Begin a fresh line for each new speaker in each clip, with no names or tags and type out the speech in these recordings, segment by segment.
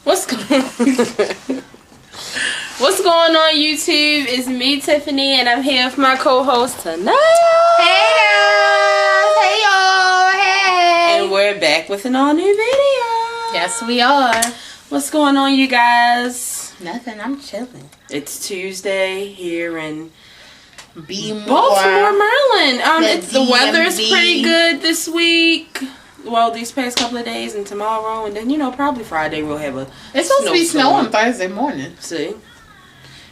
What's going on, YouTube? It's me, Tiffany, and I'm here with my co-host, Tanaya.
Hey guys! Hey y'all! Hey!
And we're back with an all-new video.
Yes, we are.
What's going on, you guys?
Nothing. I'm chilling.
It's Tuesday here in
Baltimore,
Maryland. The weather is
DMV.
pretty good this week. Well, these past couple of days and tomorrow, and then probably Friday we'll have a.
It's supposed to be snowing Thursday morning.
See, you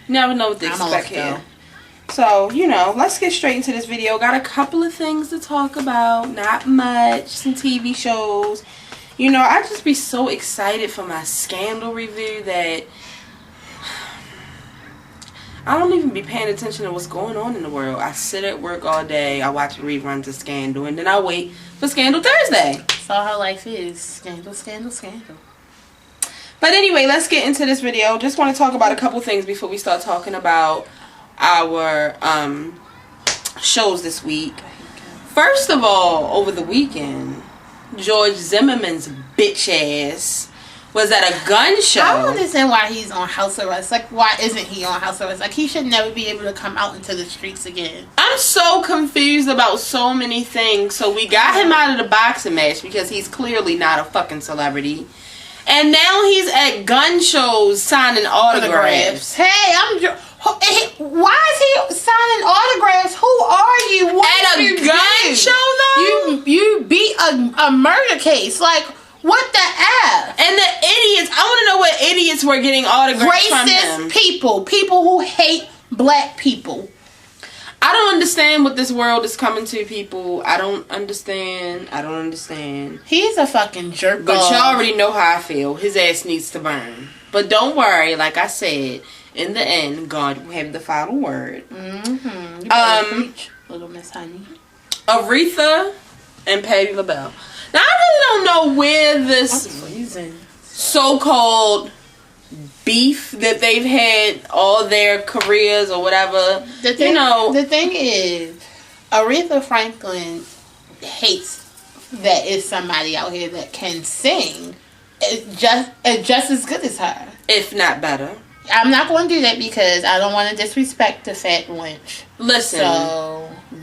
never know what to expect here. So let's get straight into this video. Got a couple of things to talk about. Not much. Some TV shows. I just be so excited for my Scandal review that I don't even be paying attention to what's going on in the world. I sit at work all day. I watch reruns of Scandal, and then I wait for Scandal Thursday.
That's all her life is. Scandal, scandal, scandal.
But anyway, let's get into this video. Just want to talk about a couple things before we start talking about our shows this week. First of all, over the weekend, George Zimmerman's bitch ass was at a gun show.
I don't understand why he's on house arrest. Like, why isn't he on house arrest? Like, he should never be able to come out into the streets again.
I'm so confused about so many things. So we got him out of the boxing match because he's clearly not a fucking celebrity. And now he's at gun shows signing autographs.
Hey, why is he signing autographs? Who are you? What
at a gun show, though?
You beat a murder case. Like, what the F?
And the idiots, I want to know what idiots were getting autographs from him.
Racist people who hate black people.
I don't understand what this world is coming to, people. I don't understand.
He's a fucking jerk.
But y'all already know how I feel. His ass needs to burn. But don't worry, like I said, in the end, God will have the final word.
Mm-hmm. You better preach, little Miss Honey.
Aretha and Patti LaBelle. Now, I really don't know where this so-called beef that they've had all their careers or whatever.
The thing is, Aretha Franklin hates that it's somebody out here that can sing just as good as her,
if not better.
I'm not going to do that because I don't want to disrespect the fat wench.
Listen,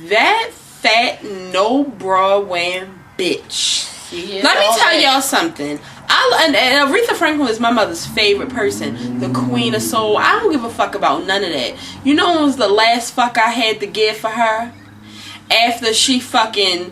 that fat no bra wearing bitch. Let me tell y'all something. And Aretha Franklin is my mother's favorite person, the queen of soul. I don't give a fuck about none of that. You know when was the last fuck I had to give for her? After she fucking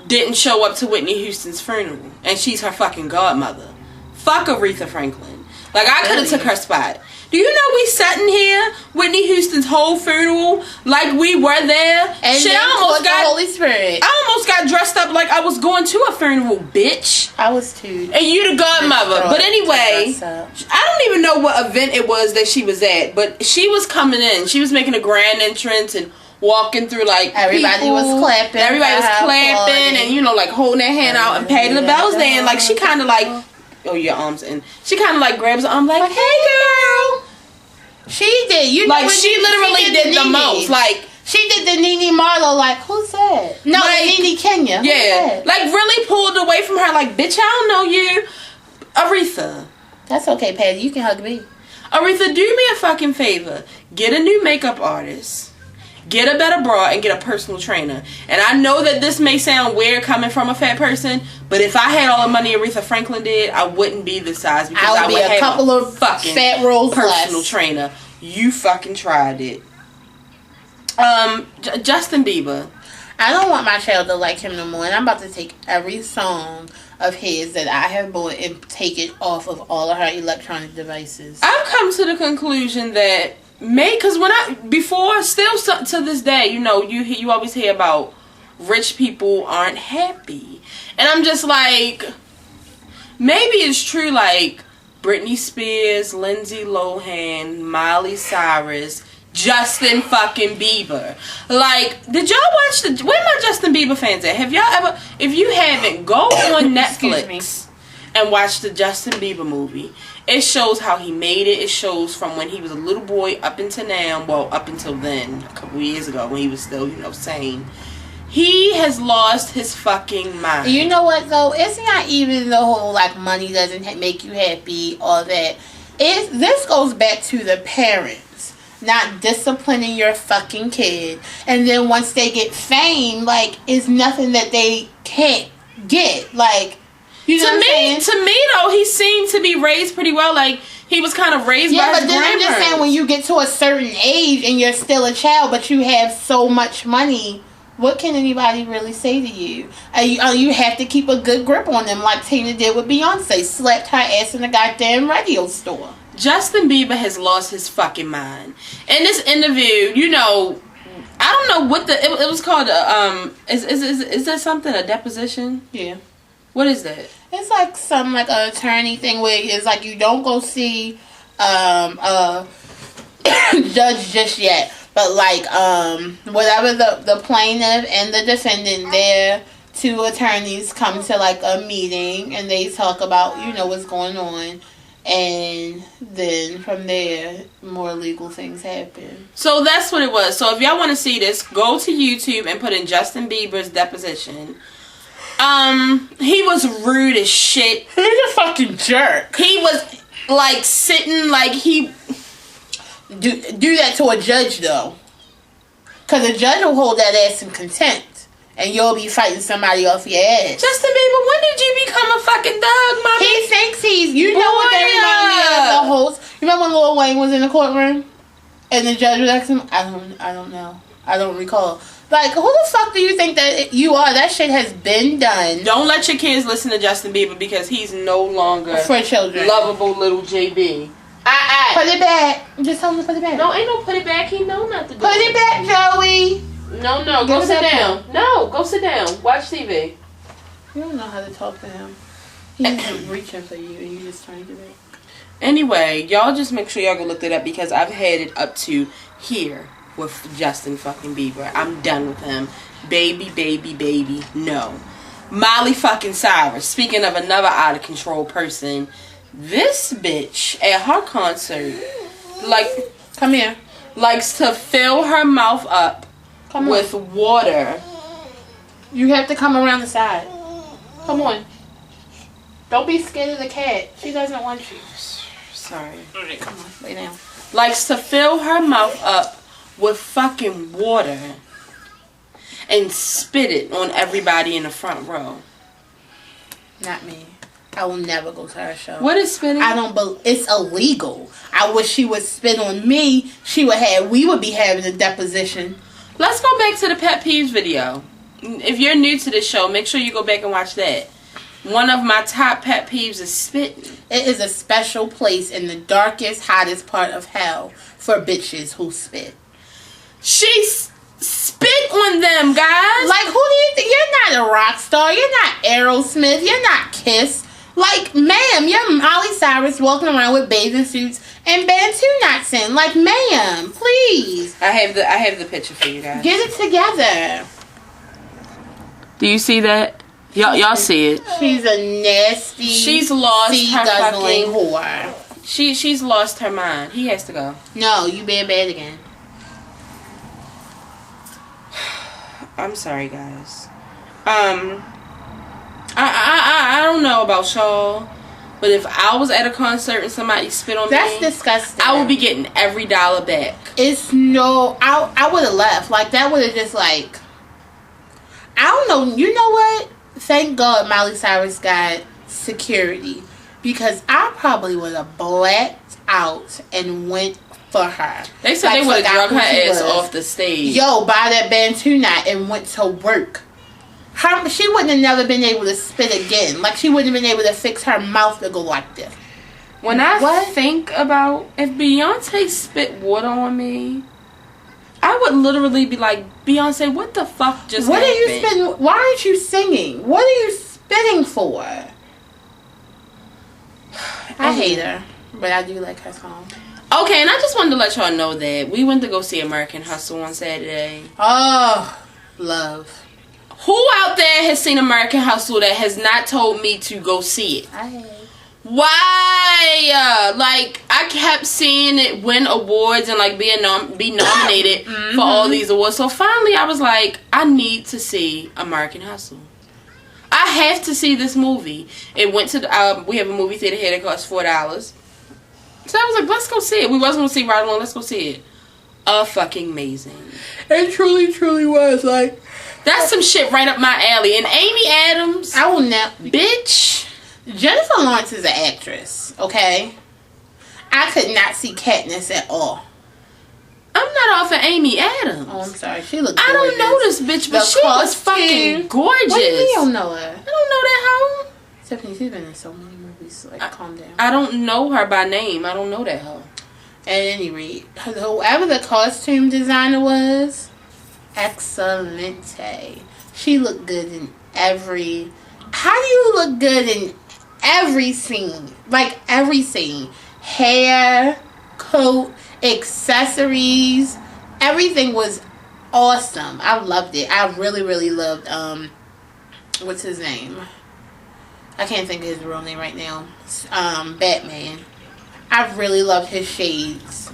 didn't show up to Whitney Houston's funeral, and she's her fucking godmother. Fuck Aretha Franklin. Like, I could have took her spot. Do you know we sat in here, Whitney Houston's whole funeral, like we were there?
And
shit,
the Holy Spirit.
I almost got dressed up like I was going to a funeral, bitch.
I was too.
And you the godmother. But anyway, I don't even know what event it was that she was at, but she was coming in. She was making a grand entrance and walking through, like,
everybody was clapping.
Everybody was clapping and, like, holding their hand out. And Patti LaBelle's there, and, like, she kind of, like, your arms, and she kind of, like, grabs her arm, like, hey, girl.
She did.
Like, she literally did the most. Like,
she did the Nene Marlo, like, who's that? No, like, Nene Kenya.
Yeah. Like, really pulled away from her, like, bitch, I don't know you. Aretha.
That's okay, Patty. You can hug me.
Aretha, do me a fucking favor. Get a new makeup artist. Get a better bra and get a personal trainer. And I know that this may sound weird coming from a fat person, but if I had all the money Aretha Franklin did, I wouldn't be this size because I would have a couple of fucking
fat rolls
personal trainer. You fucking tried it. Justin Bieber.
I don't want my child to like him no more, and I'm about to take every song of his that I have bought and take it off of all of her electronic devices.
I've come to the conclusion that because still to this day, you always hear about rich people aren't happy, and I'm just like, maybe it's true. Like Britney Spears, Lindsay Lohan, Miley Cyrus, Justin fucking Bieber. Like, did y'all watch where my Justin Bieber fans at? Have y'all ever? If you haven't, go on Netflix and watch the Justin Bieber movie. It shows how he made it. It shows from when he was a little boy up until now. Well, up until then, a couple years ago when he was still, sane. He has lost his fucking mind.
You know what though? It's not even the whole like money doesn't make you happy or that. This goes back to the parents not disciplining your fucking kid, and then once they get fame, like it's nothing that they can't get. Like, you know what I'm saying?
To me though, he seemed to be raised pretty well. Like he was kind of raised by his grandparents. Yeah, but then I'm just saying, when you get to a certain age and you're still a child, but you have so much money, what can anybody really say to you? You have to keep a good grip on them, like Tina did with Beyonce. Slapped her ass in the goddamn radio store. Justin Bieber has lost his fucking mind. In this interview, you know, I don't know what it was called. Is that something, a deposition?
Yeah.
What is that?
It's like some like an attorney thing where it's like you don't go see a judge just yet, but like whatever the plaintiff and the defendant, their two attorneys come to like a meeting and they talk about, you know, what's going on, and then from there more legal things happen. So
that's what it was. So if y'all want to see this, go to YouTube and put in Justin Bieber's deposition. He was rude as shit.
He's a fucking jerk.
He was like sitting like he
do that to a judge though, cause a judge will hold that ass in contempt, and you'll be fighting somebody off your ass.
Justin Bieber, when did you become a fucking thug, mommy?
He thinks he's. You know what that reminds me of? The host. You remember when Lil Wayne was in the courtroom, and the judge was asking him? I don't know. I don't recall. Like, who the fuck do you think that you are? That shit has been done.
Don't let your kids listen to Justin Bieber because he's no longer
for children.
Lovable little JB.
Put it back. Just tell him to put it back.
No, ain't no put it back. He know not to do it.
Put it back, Joey.
No, go sit down. No, go sit down. Watch TV.
You don't know how to talk to him. He's reaching for you and you just trying to get it.
Anyway, y'all just make sure y'all go look that up because I've had it up to here with Justin fucking Bieber. I'm done with him. Baby, no. Miley fucking Cyrus. Speaking of another out of control person, this bitch at her concert, like,
come here,
likes to fill her mouth up with water.
You have to come around the side. Come on. Don't be scared of the cat. She doesn't want you.
Sorry.
Alright, come on. Lay down.
Likes to fill her mouth up with fucking water and spit it on everybody in the front row.
Not me. I will never go to her show.
What is spitting?
I don't believe it's illegal. I wish she would spit on me. We would be having a deposition.
Let's go back to the pet peeves video. If you're new to this show, make sure you go back and watch that. One of my top pet peeves is spitting.
It is a special place in the darkest, hottest part of hell for bitches who spit.
She spit on them, guys.
Like, who do you think? You're not a rock star. You're not Aerosmith. You're not Kiss. Like, ma'am, you're Miley Cyrus walking around with bathing suits and Bantu knots in. Like, ma'am, please.
I have the picture for you guys.
Get it together.
Do you see that? Y'all see it.
She's a nasty,
she's lost her fucking
whore.
She's lost her mind. He has to go.
No, you bad again.
I'm sorry, guys. I don't know about y'all, but if I was at a concert and somebody spit on me,
that's disgusting.
I would be getting every dollar back.
I would have left. Like, that would have just like, I don't know. You know what? Thank God Miley Cyrus got security, because I probably would have blacked out and went for her.
They said they would have drug her ass off the stage.
Yo, buy that Bantu knot and went to work. She wouldn't have never been able to spit again. Like, she wouldn't have been able to fix her mouth to go like this.
When I think about if Beyonce spit water on me, I would literally be like, Beyonce, what the fuck just happened?
What are you spitting? Why aren't you singing? What are you spitting for? I hate her, but I do like her song.
Okay, and I just wanted to let y'all know that we went to go see American Hustle on Saturday.
Oh, love.
Who out there has seen American Hustle that has not told me to go see it?
I have.
Why? Like, I kept seeing it win awards and like be nominated for all these awards. So finally, I was like, I need to see American Hustle. I have to see this movie. It went to we have a movie theater here that costs $4. So I was like, let's go see it. We wasn't gonna see Ride Along. Let's go see it. Fucking amazing.
It truly was like.
That's some shit right up my alley. And Amy Adams,
I will never.
bitch.
Jennifer Lawrence is an actress, okay? I could not see Katniss at all.
I'm not off of Amy Adams.
Oh, I'm sorry. She looked gorgeous.
I don't know this bitch, but she was fucking gorgeous.
What do you mean you don't know her?
I don't know that hoe.
Tiffany, she's been in so many movies. Like, calm down.
I don't know her by name. I don't know that hoe.
At any rate, whoever the costume designer was, excellente. She looked good in every... How do you look good in every scene? Like, every scene. Hair, coat, accessories. Everything was awesome. I loved it. I really loved, what's his name? I can't think of his real name right now. Batman. I really loved his shades.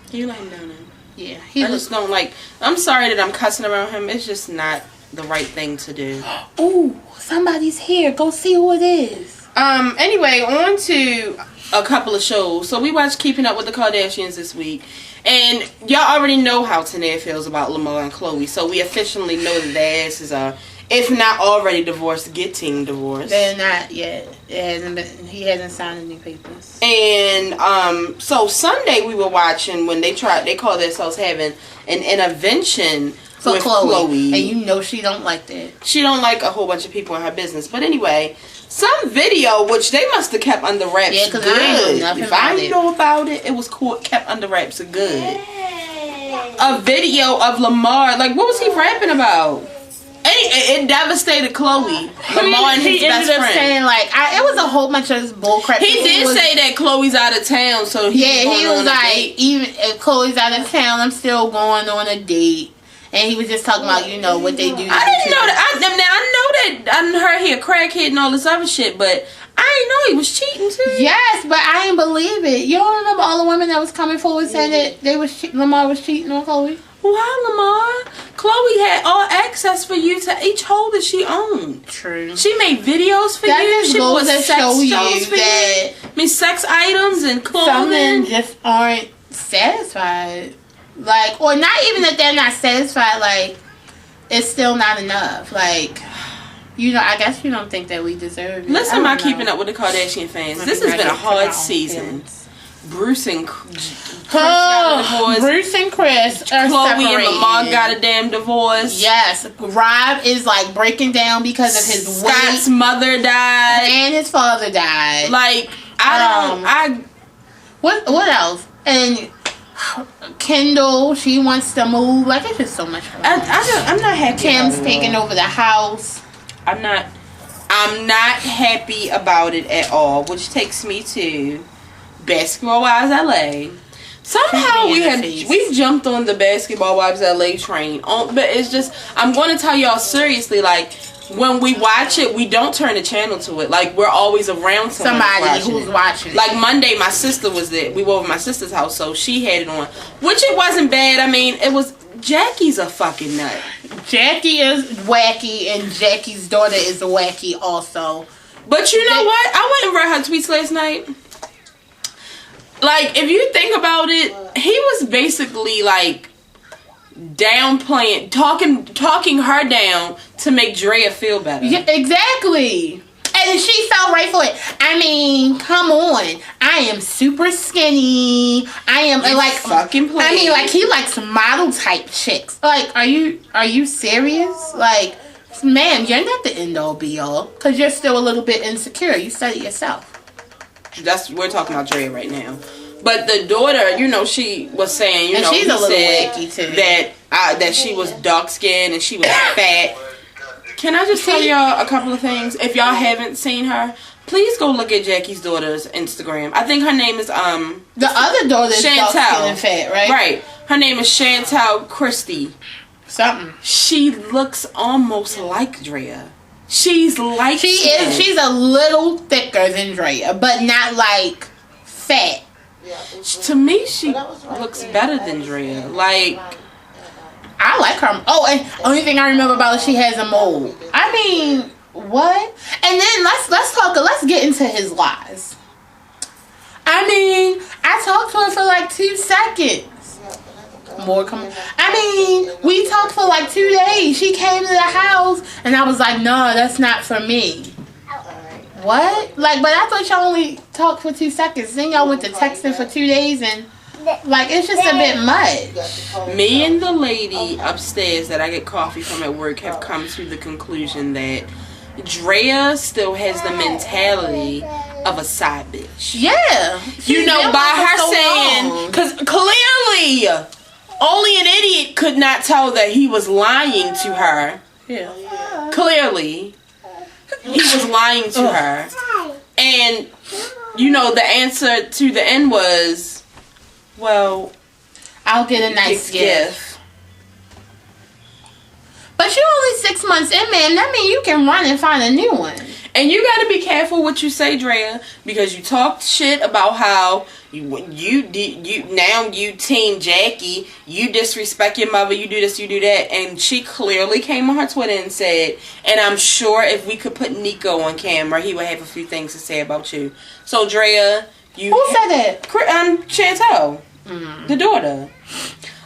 You like him down there?
Yeah.
I just don't like... I'm sorry that I'm cussing around him. It's just not the right thing to do.
Ooh, somebody's here. Go see who it is.
Anyway, on to a couple of shows. So we watched Keeping Up with the Kardashians this week. And y'all already know how Tanae feels about Lamar and Chloe. So we officially know that their asses are, if not already divorced, getting divorced.
They're not yet. He hasn't signed any papers.
And so Sunday we were watching when they call themselves having an intervention with Chloe.
And you know she don't like that.
She don't like a whole bunch of people in her business. But anyway, some video which they must have kept under wraps. Yeah, because I ain't know nothing about it. If I didn't know about it, it was kept under wraps good. Hey. A video of Lamar, like what was he rapping about? It devastated Chloe. Lamar and his best friend.
Saying like, it was a whole bunch of bullcrap.
He did say that Chloe's out of town, so he was like, even if Chloe's out of town, I'm still going on a date. And he was just talking about, you know, what they do. I didn't know that. I know that I heard he a crackhead and all this other shit, but I didn't know he was cheating too.
Yes, but I didn't believe it. You don't remember all the women that was coming forward saying that Lamar was cheating on Chloe?
Why, Lamar? Chloe had all access for you to each hole that she owned.
True.
She made videos for you. She was sex shows for you. I mean, sex items and clothing.
Some men just aren't satisfied. Like, or not even that they're not satisfied. Like, it's still not enough. Like, you know, I guess you don't think that we deserve it.
Listen, my Keeping Up with the Kardashian fans. This has been a hard season. Bruce and Chris got a divorce.
Bruce and Chris are
Chloe
separated.
and Lamar got a damn divorce.
Yes. Rob is like breaking down because of his weight.
Scott's mother died.
And his father died.
Like,
What else? And Kendall, she wants to move. Like, it's just so much fun.
I'm not happy.
Tim's taking over the house.
I'm not happy about it at all. Which takes me to Basketball Wives LA. Somehow we've jumped on the Basketball Wives LA train. But it's just, I'm going to tell y'all seriously, like, when we watch it, we don't turn the channel to it. Like, we're always around somebody
who's watching it.
Like, Monday, my sister was there. We were over my sister's house, so she had it on. Which it wasn't bad. I mean, it was... Jackie's a fucking nut.
Jackie is wacky, and Jackie's daughter is wacky also.
But you know what? I went and read her tweets last night. Like, if you think about it, he was basically, like, downplaying, talking her down to make Drea feel better.
Yeah, exactly. And she fell right for it. I mean, come on. I am super skinny. I am like
fucking please.
I mean, like, he likes model type chicks. Like, are you serious? Like, ma'am, you're not the end all be all, because you're still a little bit insecure. You said it yourself.
We're talking about Drea right now. But the daughter, you know, she was saying, you know,
she's a little wacky too.
That she was dark skinned and she was fat. Can I just tell y'all a couple of things? If y'all haven't seen her, please go look at Jackie's daughter's Instagram. I think her name is
the other daughter is dark skinned and fat, right?
Right. Her name is Chantel Christie.
Something.
She looks almost like Drea. She's like
She's a little thicker than Drea, but not like fat.
To me, she looks better than Drea. Like,
I like her. Oh, and only thing I remember about her, she has a mole. I mean, what? And then let's get into his lies. I mean, I talked to her for like 2 seconds. More coming. I mean, we talked for like 2 days. She came to the house, and I was like, "No, that's not for me." What? Like, but I thought y'all only talked for 2 seconds. Then y'all went to texting for 2 days, and like, it's just a bit much.
Me and the lady upstairs that I get coffee from at work have come to the conclusion that Drea still has the mentality of a side bitch.
Yeah.
You know, by her saying, because clearly only an idiot could not tell that he was lying to her.
Yeah.
Clearly, he was lying to her. And, you know, the answer to the end was, well,
I'll get a nice gift. But you're only 6 months in, man. That means you can run and find a new one.
And you gotta be careful what you say, Drea, because you talked shit about how you team Jackie, you disrespect your mother, you do this, you do that, and she clearly came on her Twitter and said, and I'm sure if we could put Nico on camera, he would have a few things to say about you. So Drea,
who said that?
Chantel, the daughter.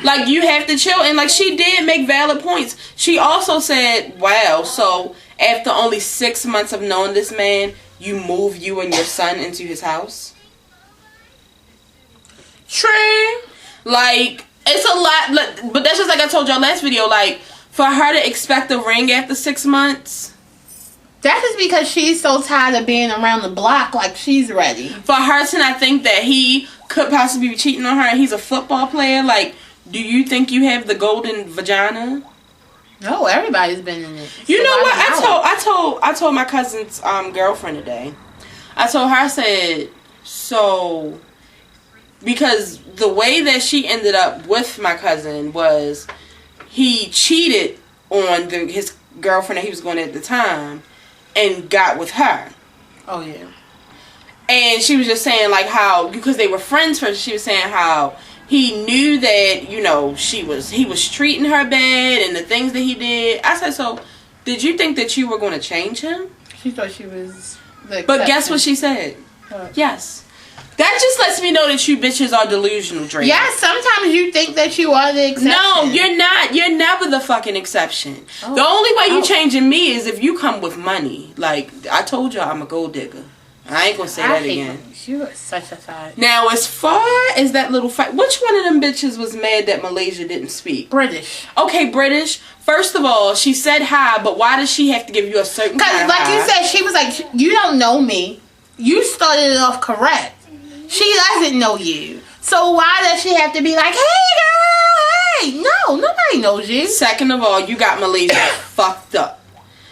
Like, you have to chill, and like, she did make valid points. She also said, wow, so after only 6 months of knowing this man, you move you and your son into his house?
True.
Like, it's a lot, but that's just like I told y'all last video, like, for her to expect a ring after 6 months.
That is because she's so tired of being around the block, like she's ready.
For her to not think that he could possibly be cheating on her and he's a football player, like, do you think you have the golden vagina?
No, everybody's been in it.
You know what? I told my cousin's girlfriend today. I told her, I said, so, because the way that she ended up with my cousin was he cheated on his girlfriend that he was going at the time and got with her.
Oh yeah. And
she was just saying like how, because they were friends first, she was saying how he knew that, you know, he was treating her bad and the things that he did. I said, so did you think that you were going to change him?
She thought she was the
But guess what she said?
What?
Yes. That just lets me know that you bitches are delusional, Drake.
Yeah, sometimes you think that you are the exception.
No, you're not. You're never the fucking exception. Oh. The only way you changing me is if you come with money. Like, I told y'all I'm a gold digger. I ain't gonna say that again.
You are such a side.
Now, as far as that little fight, which one of them bitches was mad that Malaysia didn't speak?
British.
Okay, British. First of all, she said hi, but why does she have to give you a certain kind of
like
hi?
You said, she was like, you don't know me. You started it off correct. She doesn't know you. So why does she have to be like, hey girl, hey? No, nobody knows you.
Second of all, you got Malaysia fucked up.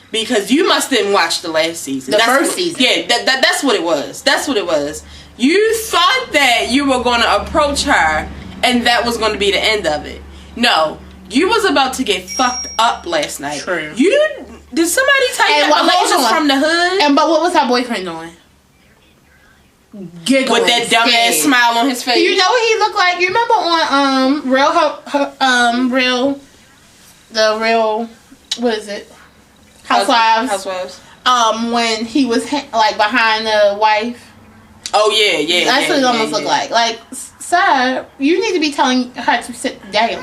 Because you must didn't watch the last season.
The first season.
Yeah, that's what it was. That's what it was. You thought that you were going to approach her and that was going to be the end of it. No. You was about to get fucked up last night.
True.
Did somebody tell you that Malaysia's from the hood?
But what was her boyfriend doing? Giggling,
with that dumb ass smile on his face.
You know what he looked like? You remember on what is it? Housewives. When he was like behind the wife.
Oh yeah.
That's what it almost looked like. Like, sir, you need to be telling her to sit down.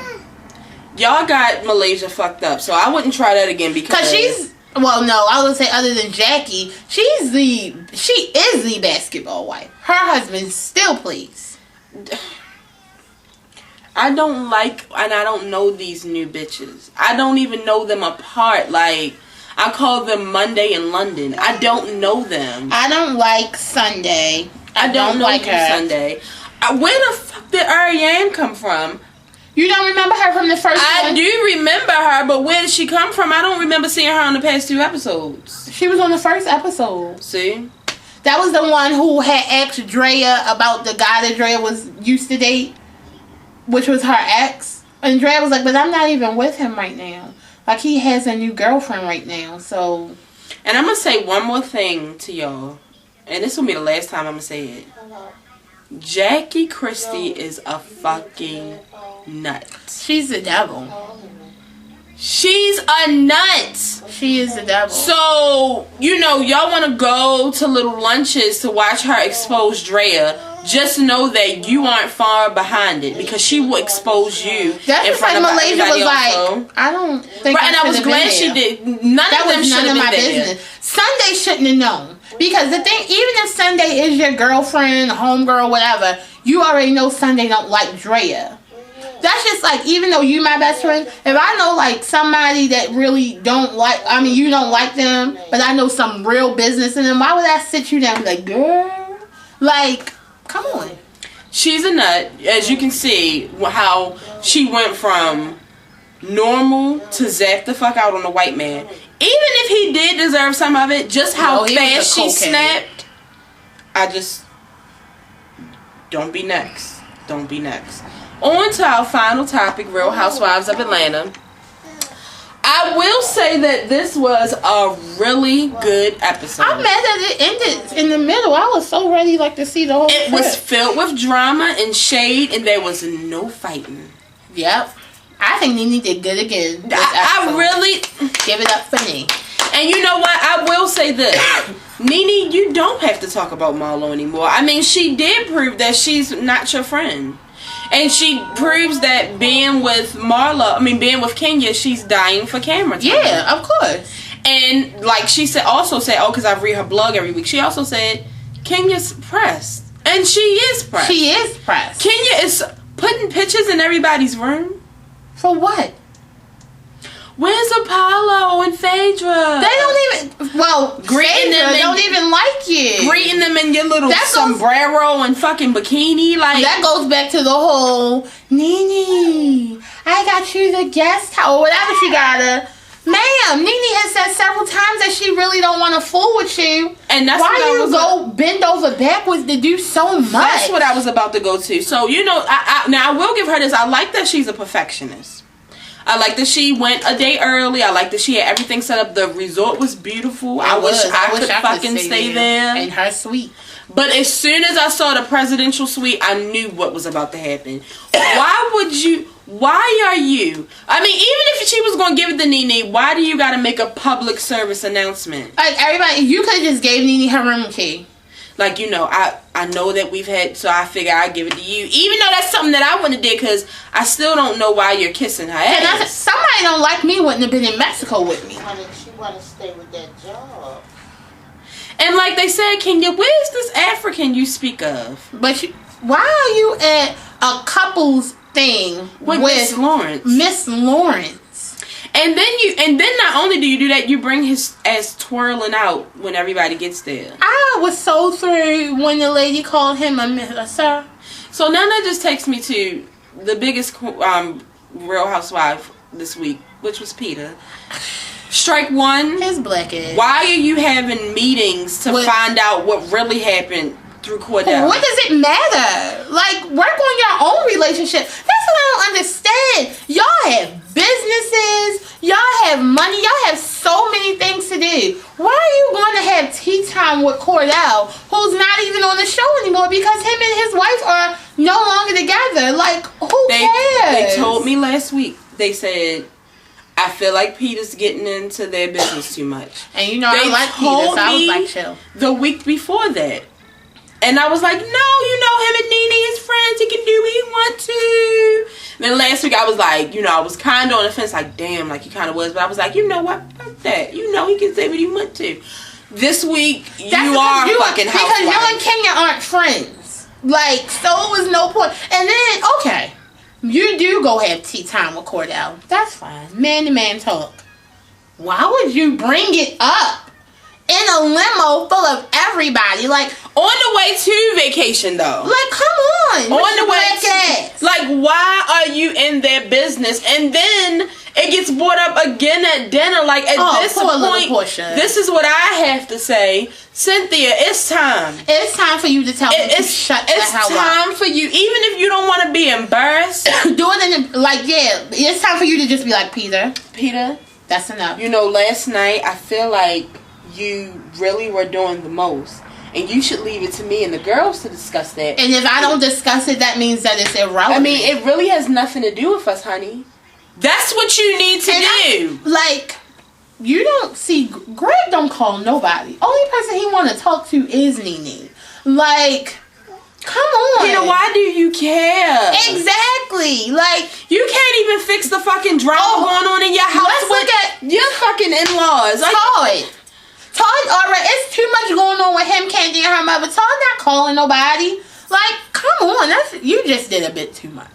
Y'all
got Malaysia fucked up, so I wouldn't try that again because
she's. Well, no, I would say other than Jackie, she is the basketball wife. Her husband still plays.
I don't like, and I don't know these new bitches. I don't even know them apart. Like, I call them Monday in London. I don't know them.
I don't like Sunday.
I don't like her. Sunday. Where the fuck did Ariane come from?
You don't remember her from the first one?
I do remember her, but where did she come from? I don't remember seeing her on the past 2 episodes.
She was on the first episode.
See?
That was the one who had asked Drea about the guy that Drea was used to date, which was her ex. And Drea was like, but I'm not even with him right now. Like, he has a new girlfriend right now, so...
And I'm going to say one more thing to y'all. And this will be the last time I'm going to say it. Jackie Christie is a fucking nut.
She's the devil.
She's a nut.
She is the devil.
So, y'all want to go to little lunches to watch her expose Drea. Just know that you aren't far behind it because she will expose you.
That's
in
just
front
like
of
Malaysia was
also.
like, I don't think
right, and I was glad she did. None of them should have been there.
Sunday shouldn't have known. Because the thing, even if Sunday is your girlfriend, homegirl, whatever, you already know Sunday don't like Drea. That's just like, even though you my best friend, if I know like somebody that really don't like, you don't like them, but I know some real business in them, why would I sit you down and be like, girl? Like, come on.
She's a nut. As you can see, how she went from normal to zap the fuck out on the white man. Even if he did deserve some of it, just how fast she snapped. I just... Don't be next. Don't be next. On to our final topic, Real Housewives of Atlanta. I will say that this was a really good episode.
I'm mad that it ended in the middle. I was so ready to see the whole
It was filled with drama and shade, and there was no fighting.
Yep. I think Nene did good again.
I really...
Give it up for me.
And you know what? I will say this. Nene, you don't have to talk about Marlo anymore. She did prove that she's not your friend. And she proves that being with Kenya, she's dying for camera time.
Yeah, of course.
And like she also said, because I read her blog every week, she also said Kenya's pressed. And she is pressed.
She is pressed.
Kenya is putting pictures in everybody's room.
For what?
Where's Apollo and Phaedra?
They don't even... Well,
greeting them.
They don't even like you.
Greeting them in your little sombrero and fucking bikini.
That goes back to the whole... Nene, I got you the guest house. Or whatever she got her. Ma'am, Nene has said several times that she really don't want to fool with you. And that's why you go bend over backwards to do so much.
That's what I was about to go to. So, now I will give her this. I like that she's a perfectionist. I like that she went a day early. I like that she had everything set up. The resort was beautiful. I wish I could fucking stay there.
And her suite.
But as soon as I saw the presidential suite, I knew what was about to happen. Why are you? Even if she was going to give it to Nene, why do you got to make a public service announcement?
Like, everybody, you could have just gave Nene her room key.
I know that we've had, so I figure I'd give it to you. Even though that's something that I wouldn't have did, because I still don't know why you're kissing her ass.
Somebody don't like me wouldn't have been in Mexico with me.
She want to stay with that job.
And like they said, Kenya, where's this African you speak of?
But why are you at a couple's thing with
Miss Lawrence?
Miss Lawrence.
And then not only do you do that, you bring his ass twirling out when everybody gets there.
I was so through when the lady called him a sir.
So now that just takes me to the biggest Real Housewife this week, which was Peter. Strike one.
His black ass.
Why are you having meetings to find out what really happened through Cordell?
What does it matter? Work on your own relationship. That's what I don't understand. Y'all have businesses. Y'all have money. Y'all have so many things to do. Why are you going to have tea time with Cordell, who's not even on the show anymore because him and his wife are no longer together? Who cares?
They told me last week. They said, I feel like Peter's getting into their business too much.
And I like Peter, so I was like, chill.
The week before that. And I was like, no, him and Nene is friends. He can do what he wants to. And then last week I was like, I was kind of on the fence, damn, he kind of was. But I was like, you know what? Fuck that. He can say what he wants to. This week, you are fucking housewife.
Because you and Kenya aren't friends. So it was no point. And then, okay, you do go have tea time with Cordell. That's fine. Man-to-man talk. Why would you bring it up in a limo full of everybody?
On the way to vacation, though.
Come on.
On the way to... why are you in their business? And then it gets brought up again at dinner. At this point, this is what I have to say. Cynthia, it's time.
It's time for you to tell me to shut the hell up.
It's time for you. Even if you don't want to be embarrassed.
Do it in it's time for you to just be like, Peter, that's enough.
Last night, I feel like you really were doing the most. and you should leave it to me and the girls to discuss that.
And if I don't discuss it, that means that it's irrelevant.
I mean, it really has nothing to do with us, honey. That's what you need to do.
You don't see... Greg don't call nobody. Only person he want to talk to is Nene. Like... Come on.
Peter, why do you care?
Exactly.
You can't even fix the fucking drama going on in your house.
Let's look at
your fucking in-laws.
Todd already, it's too much going on with him, Candy, and her mother. Todd not calling nobody. Come on. You just did a bit too much.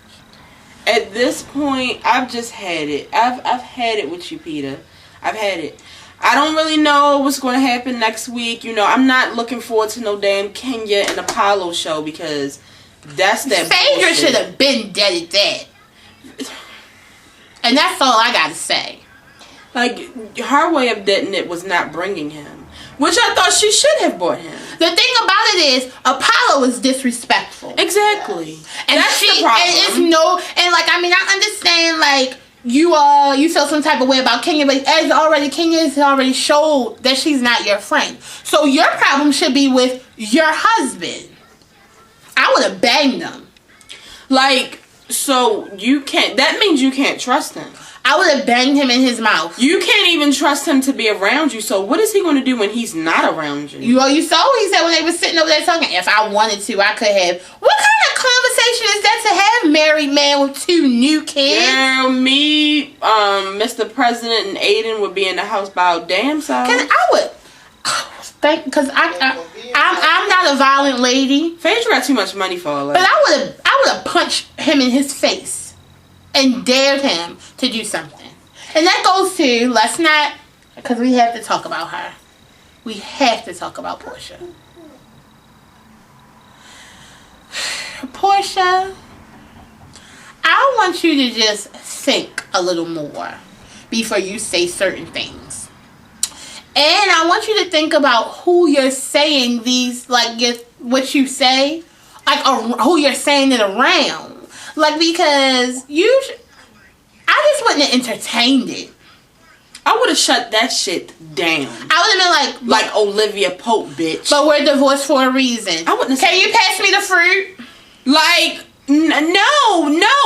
At this point, I've just had it. I've had it with you, Peter. I've had it. I don't really know what's going to happen next week. I'm not looking forward to no damn Kenya and Apollo show because that's that
Phaedra
bullshit.
should have been dead at that. And that's all I got to say.
Her way of getting it was not bringing him. Which I thought she should have brought him.
The thing about it is, Apollo is disrespectful.
Exactly.
And
that's the problem.
And I understand, you feel some type of way about Kenya, but Kenya has already showed that she's not your friend. So your problem should be with your husband. I would have banged him.
So you can't, that means you can't trust him.
I would have banged him in his mouth.
You can't even trust him to be around you, so what is he going to do when he's not around you?
You saw he said when they were sitting over there talking, if I wanted to, I could have. What kind of conversation is that to have, married man with 2 new kids?
Girl, me, Mr. President and Aiden would be in the house by our damn self.
Because I'm not a violent lady.
Phaedra got too much money for her.
But I would have punched him in his face and dared him to do something. And that goes to, let's not, because we have to talk about her. We have to talk about Portia. Portia, I want you to just think a little more before you say certain things. And I want you to think about who you're saying these, what you say, who you're saying it around. Because I just wouldn't have entertained it.
I would have shut that shit down.
I would have been
like Olivia Pope, bitch.
But we're divorced for a reason.
I wouldn't.
Can you pass me the fruit?
No.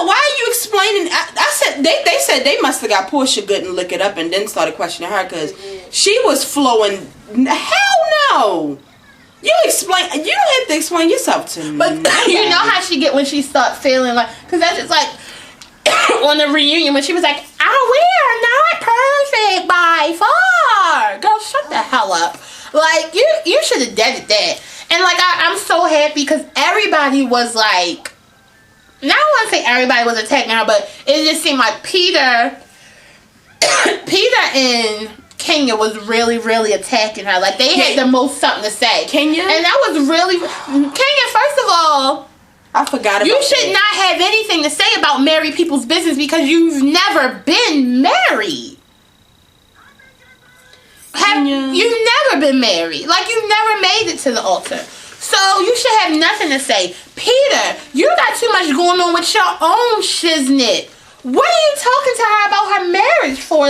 Why are you explaining? I said they said they must have got Portia good and lick it up and then started questioning her because she was flowing. Hell no. You don't have to explain yourself to me.
But you know how she get when she start feeling because that's just on the reunion when she was like, we are not perfect by far. Girl, shut the hell up. You should have did that. And I'm so happy because everybody was now I don't want to say everybody was attacking her, but it just seemed like Peter and Kenya was really, really attacking her. They had the most something to say.
Kenya?
And that was really... Kenya, first of all...
I forgot about
You should not have anything to say about married people's business because you've never been married. You've never been married. You've never made it to the altar. So you should have nothing to say. Peter, you got too much going on with your own shiznit. What are you talking to her about her marriage for?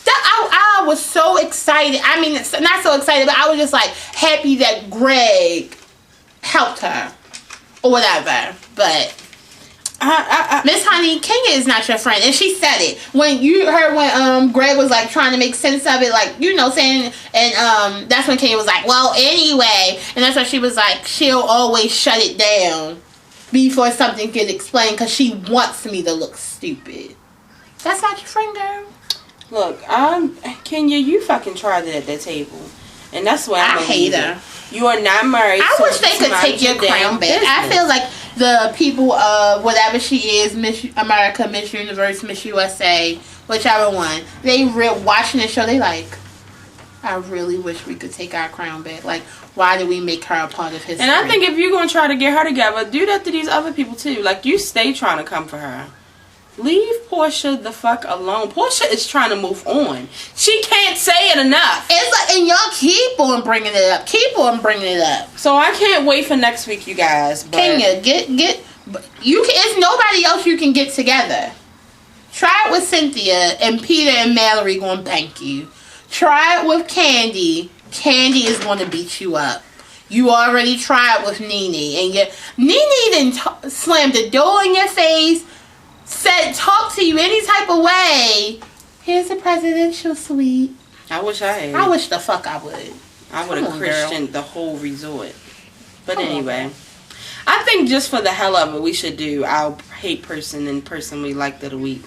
I was so excited. I mean, not so excited, but I was just happy that Greg helped her or whatever. But Miss Honey, Kenya is not your friend, and she said it when you heard when Greg was trying to make sense of it, saying, and that's when Kenya was well, anyway, and that's why she was she'll always shut it down before something gets explained because she wants me to look stupid. That's not your friend, girl.
Look, Kenya, you fucking tried it at that table. And that's why
I hate her.
You are not married.
I wish they could take your crown back. I feel like the people of whatever she is, Miss America, Miss Universe, Miss USA, whichever one, they watching the show, they I really wish we could take our crown back. Why did we make her a part of history?
And I think if you're going to try to get her together, do that to these other people too. You stay trying to come for her. Leave Portia the fuck alone. Portia is trying to move on. She can't say it enough.
It's and y'all keep on bringing it up. Keep on bringing it up.
So I can't wait for next week, you guys. But
Kenya, it's nobody else you can get together. Try it with Cynthia and Peter and Mallory going to bank you. Try it with Candy. Candy is going to beat you up. You already tried with Nene, and Nene then slammed the door in your face, said talk to you any type of way. Here's a presidential suite.
I wish I had.
I wish the fuck I would.
I would have Christianed the whole resort. But
Come
anyway,
on,
I think just for the hell of it, we should do our hate person and person we liked of the week.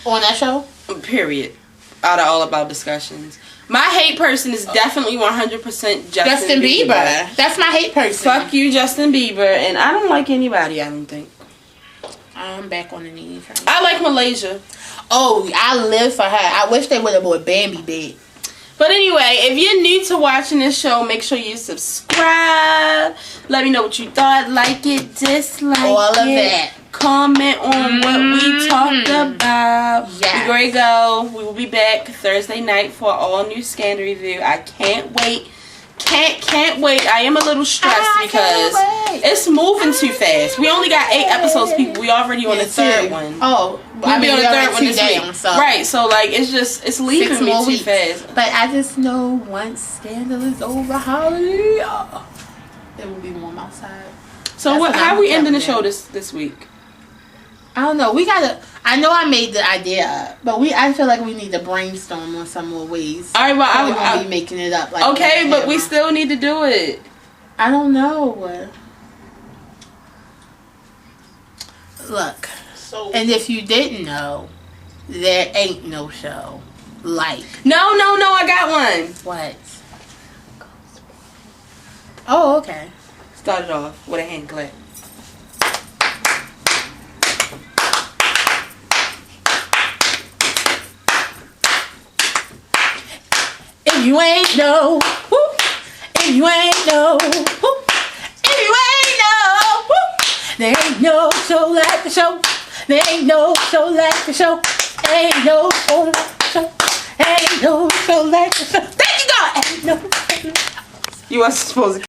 On that show?
Period. Out of all of our discussions. My hate person is definitely 100% Justin Bieber.
That's my hate person.
Fuck you, Justin Bieber. And I don't like anybody, I don't think.
I'm back on the Nene train.
I like Malaysia.
Oh, I live for her. I wish they would have bought Bambi back.
But anyway, if you're new to watching this show, make sure you subscribe. Let me know what you thought. Like it, dislike
all of
it.
that.
Comment on what we talked about.
Yes.
We're going to go. We will be back Thursday night for an all-new Scandal review. I can't wait. Can't wait. I am a little stressed because it's moving too fast. We only got 8 episodes, people. We already on the third one.
Oh,
We'll be on the third one this week.
So.
Right, so like it's leaving me too fast.
But I just know once Scandal is over, hallelujah, it will be warm outside.
So how are we ending the show this week?
I don't know. I know I made the idea up, but I feel like we need to brainstorm on some more ways.
All right, well,
I'll be making it up. Like
okay, but we still need to do it.
I don't know. Look, and if you didn't know, there ain't no show like.
No, I got one.
What? Oh, okay.
Start it off with a hand clap.
If you ain't know, whoop. If you ain't know, whoop. If you ain't know, whoop. There ain't no show like the show. There ain't no show like the show. There ain't no show like the show. There ain't no show like the show. Thank you, God. Ain't no.
You wasn't supposed to